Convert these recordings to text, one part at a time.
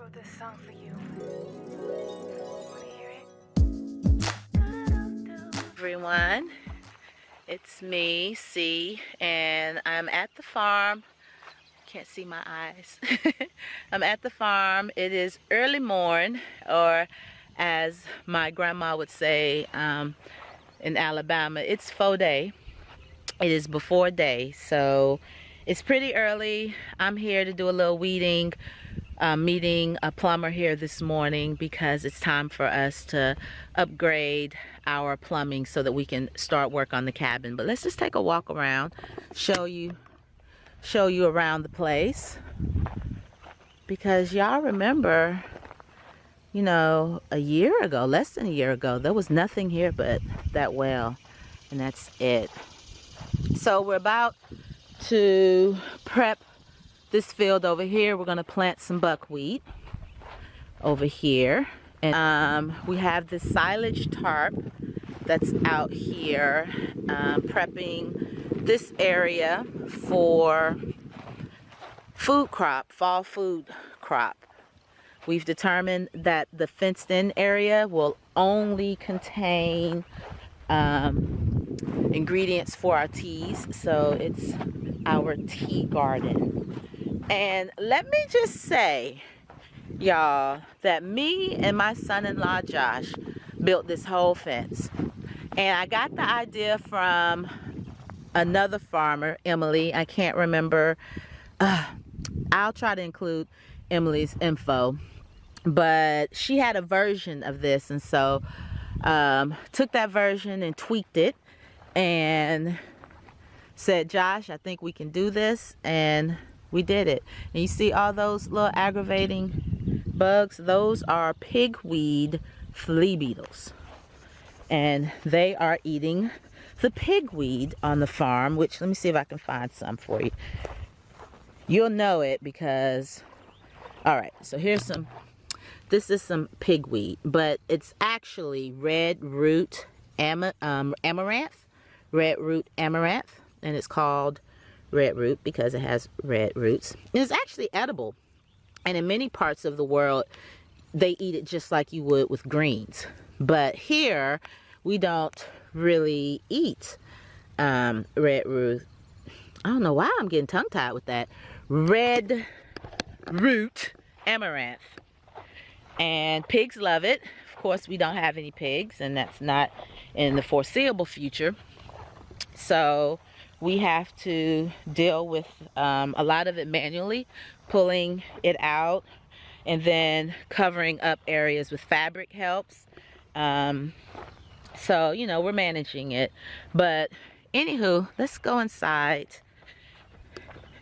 wrote this song for you. Wanna hear it? Everyone, it's me, C, and I'm at the farm. Can't see my eyes. I'm at the farm. It is early morn, or as my grandma would say in Alabama, it's faux day. It is before day, so it's pretty early. I'm here to do a little weeding. Meeting a plumber here this morning because it's time for us to upgrade our plumbing so that we can start work on the cabin. But let's just take a walk around, show you around the place, because y'all remember, you know, a year ago, less than a year ago, there was nothing here but that well, and that's it. So we're about to prep this field over here. We're gonna plant some buckwheat over here, and we have this silage tarp that's out here prepping this area for fall food crop. We've determined that the fenced in area will only contain ingredients for our teas, so it's our tea garden. And let me just say, y'all, that me and my son-in-law Josh built this whole fence. And I got the idea from another farmer, Emily. I can't remember. I'll try to include Emily's info. But she had a version of this, and so took that version and tweaked it and said, Josh, I think we can do this, and we did it. And you see all those little aggravating bugs? Those are pigweed flea beetles. And they are eating the pigweed on the farm, which, let me see if I can find some for you. You'll know it because, all right, so here's some, this is some pigweed, but it's actually red root amaranth, and it's called red root because it has red roots. It's actually edible, and in many parts of the world they eat it just like you would with greens, but here we don't really eat red root. I don't know why I'm getting tongue-tied with that. Red root amaranth, and pigs love it. Of course, we don't have any pigs, and that's not in the foreseeable future, so we have to deal with a lot of it manually, pulling it out and then covering up areas with fabric helps. So, you know, we're managing it. But anywho, let's go inside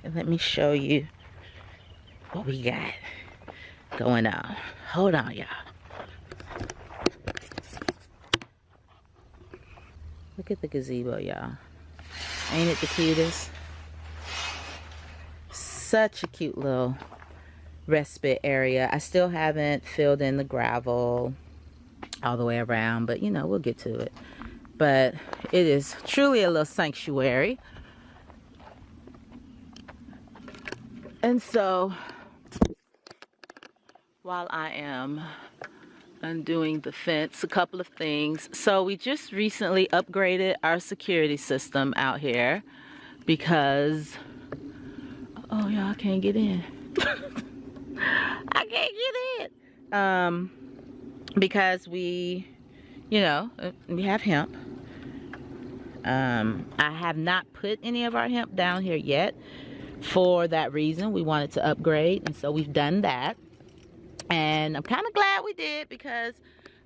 and let me show you what we got going on. Hold on, y'all. Look at the gazebo, y'all. Ain't it the cutest? Such a cute little respite area. I still haven't filled in the gravel all the way around, but you know, we'll get to it. But it is truly a little sanctuary. And so while I am undoing the fence, a couple of things. So we just recently upgraded our security system out here because, oh y'all, I can't get in. I can't get in. Because we, you know, we have hemp. I have not put any of our hemp down here yet for that reason. We wanted to upgrade, and so we've done that. And I'm kind of glad we did because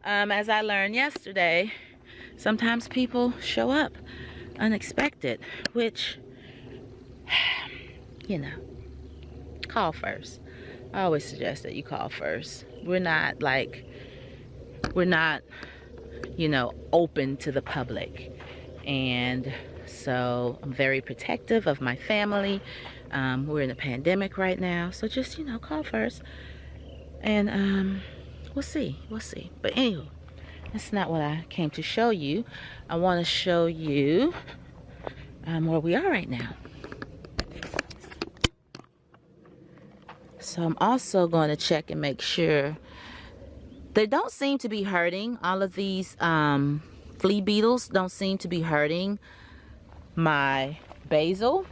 as I learned yesterday, sometimes people show up unexpected, which, you know, call first. I always suggest that you call first. We're not, you know, open to the public. And so I'm very protective of my family. We're in a pandemic right now, so just, you know, call first. And we'll see. But anyway, that's not what I came to show you. I want to show you where we are right now. So I'm also going to check and make sure they don't seem to be hurting. All of these flea beetles don't seem to be hurting my basil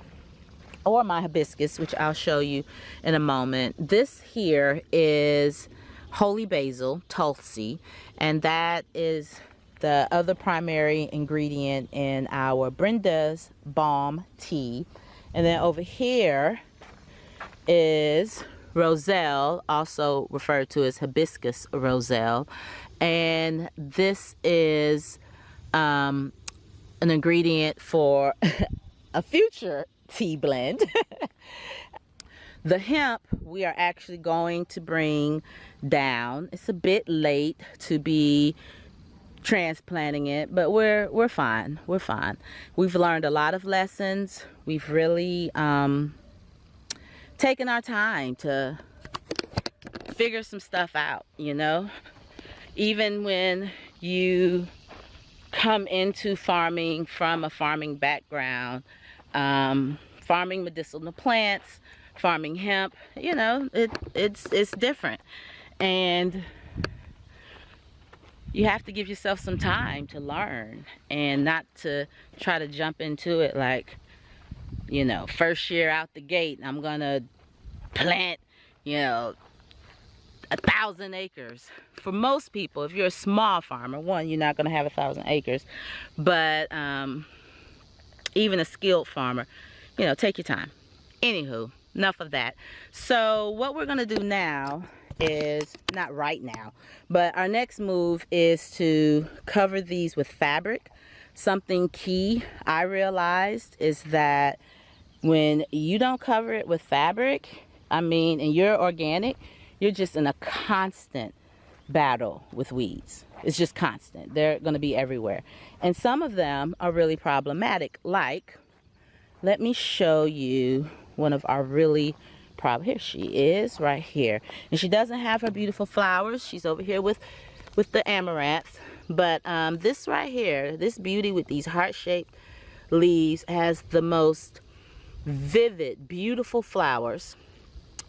or my hibiscus, which I'll show you in a moment. This here is holy basil, Tulsi, and that is the other primary ingredient in our Brenda's Balm tea. And then over here is roselle, also referred to as hibiscus roselle, and this is an ingredient for a future tea blend. The hemp we are actually going to bring down. It's a bit late to be transplanting it, but we're fine. We're fine. We've learned a lot of lessons. We've really taken our time to figure some stuff out, you know. Even when you come into farming from a farming background, farming medicinal plants, farming hemp, you know, it's different, and you have to give yourself some time to learn and not to try to jump into it like, you know, first year out the gate I'm gonna plant, you know, 1,000 acres. For most people, if you're a small farmer, one, you're not gonna have 1,000 acres, but even a skilled farmer, you know, take your time. Anywho, enough of that. So what we're gonna do now is, not right now, but our next move is to cover these with fabric. Something key I realized is that when you don't cover it with fabric, I mean, and you're organic, you're just in a constant battle with weeds. It's just constant. They're going to be everywhere. And some of them are really problematic. Like, let me show you one of our really here she is right here. And she doesn't have her beautiful flowers. She's over here with the amaranth. But this right here, this beauty with these heart-shaped leaves has the most vivid, beautiful flowers.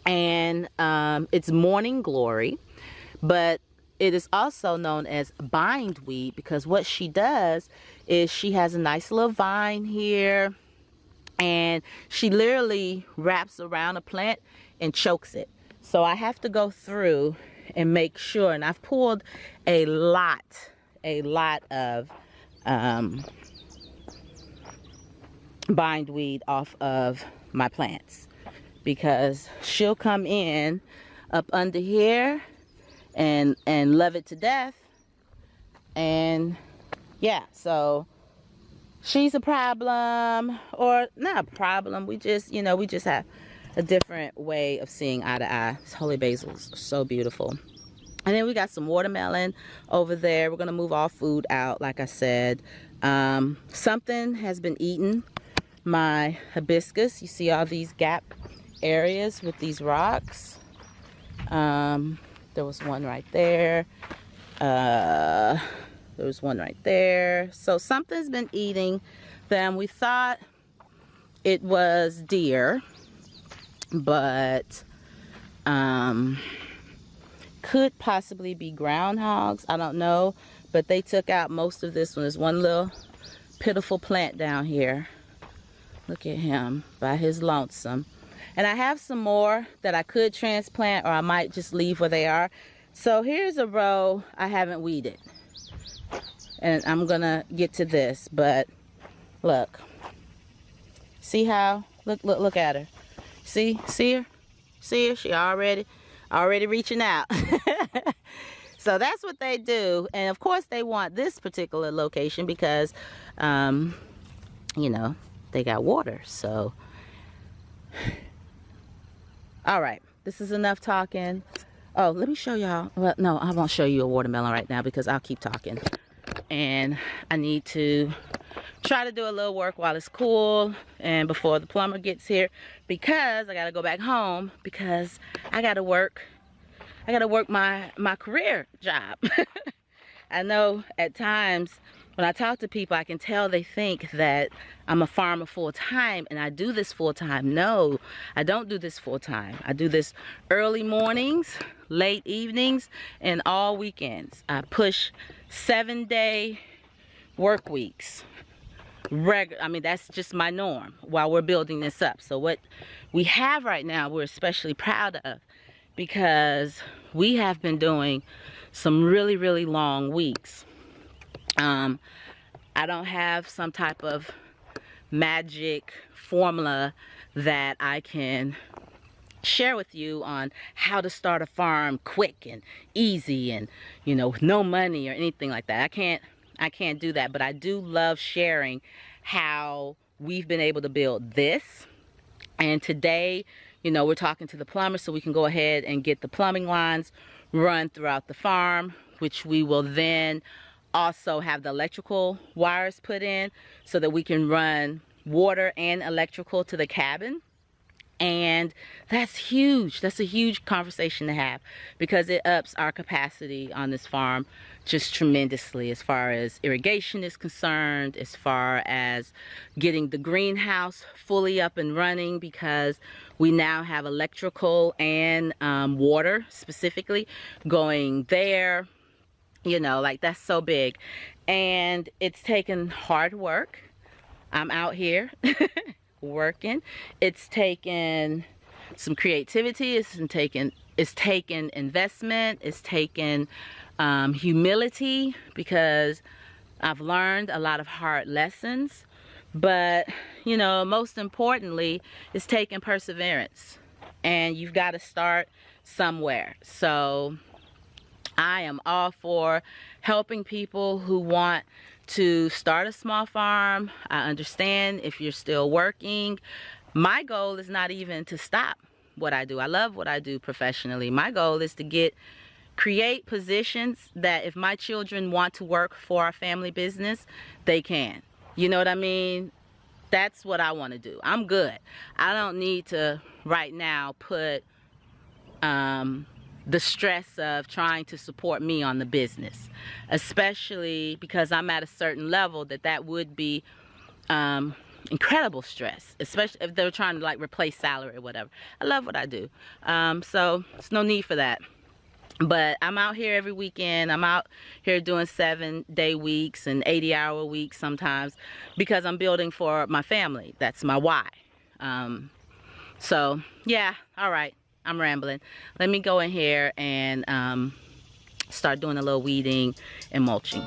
And it's morning glory, but it is also known as bindweed because what she does is she has a nice little vine here, and she literally wraps around a plant and chokes it. So I have to go through and make sure, and I've pulled a lot of bindweed off of my plants, because she'll come in up under here and love it to death. And yeah, so she's a problem, or not a problem. We just, you know, we just have a different way of seeing eye to eye. This holy basil's so beautiful. And then we got some watermelon over there. We're gonna move all food out, like I said. Something has been eating my hibiscus. You see all these gap areas with these rocks. There was one right there. There was one right there. So something's been eating them. We thought it was deer, but could possibly be groundhogs. I don't know, but they took out most of this one. There's one little pitiful plant down here. Look at him by his lonesome. And I have some more that I could transplant, or I might just leave where they are. So here's a row I haven't weeded, and I'm gonna get to this, but look, see how, look at her. See her? See her? She already reaching out. So that's what they do. And of course they want this particular location because, you know, they got water. So, all right, this is enough talking. Oh, let me show y'all. Well, no, I won't show you a watermelon right now because I'll keep talking. And I need to try to do a little work while it's cool and before the plumber gets here, because I gotta go back home because I gotta work my career job. I know at times when I talk to people, I can tell they think that I'm a farmer full time and I do this full time. No, I don't do this full time. I do this early mornings, late evenings, and all weekends. I push 7-day work weeks. I mean, that's just my norm while we're building this up. So what we have right now, we're especially proud of, because we have been doing some really, really long weeks. I don't have some type of magic formula that I can share with you on how to start a farm quick and easy and, you know, with no money or anything like that. I can't do that, but I do love sharing how we've been able to build this. And today, you know, we're talking to the plumber so we can go ahead and get the plumbing lines run throughout the farm, which we will then also have the electrical wires put in so that we can run water and electrical to the cabin. And that's huge. That's a huge conversation to have, because it ups our capacity on this farm just tremendously as far as irrigation is concerned, as far as getting the greenhouse fully up and running, because we now have electrical and water specifically going there. You know, like, that's so big. And it's taken hard work. I'm out here working. It's taken some creativity. It's taken investment. It's taken humility, because I've learned a lot of hard lessons. But, you know, most importantly, it's taken perseverance. And you've got to start somewhere. So I am all for helping people who want to start a small farm. I understand if you're still working. My goal is not even to stop what I do. I love what I do professionally. My goal is to create positions that if my children want to work for our family business, they can. You know what I mean? That's what I want to do. I'm good. I don't need to right now put the stress of trying to support me on the business, especially because I'm at a certain level that would be incredible stress, especially if they're trying to like replace salary or whatever. I love what I do, so there's no need for that. But I'm out here every weekend. I'm out here doing 7-day weeks and 80-hour weeks sometimes, because I'm building for my family. That's my why. So yeah, all right, I'm rambling. Let me go in here and start doing a little weeding and mulching.